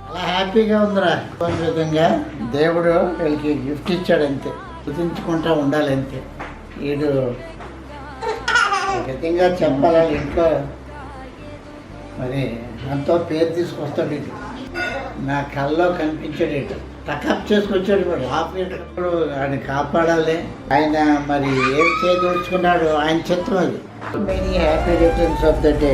అలా హ్యాపీగా ఉందిరా. కొన్ని విధంగా దేవుడు వీళ్ళకి గిఫ్ట్ ఇచ్చాడు అంతే, గుర్తించుకుంటూ ఉండాలి అంతే. వీడు విధంగా చెప్పాలి ఇంట్లో మరి ఎంతో పేరు తీసుకొస్తాడు. ఇటు నా కళ్ళలో కనిపించాడు, ఇటు టకప్ చేసుకొచ్చాడు. మరి ఆపరేటప్పుడు ఆయన కాపాడాలి. ఆయన మరి ఏం చేయదలుచుకున్నాడు ఆయన చిత్రం అది. Many happy returns of the day.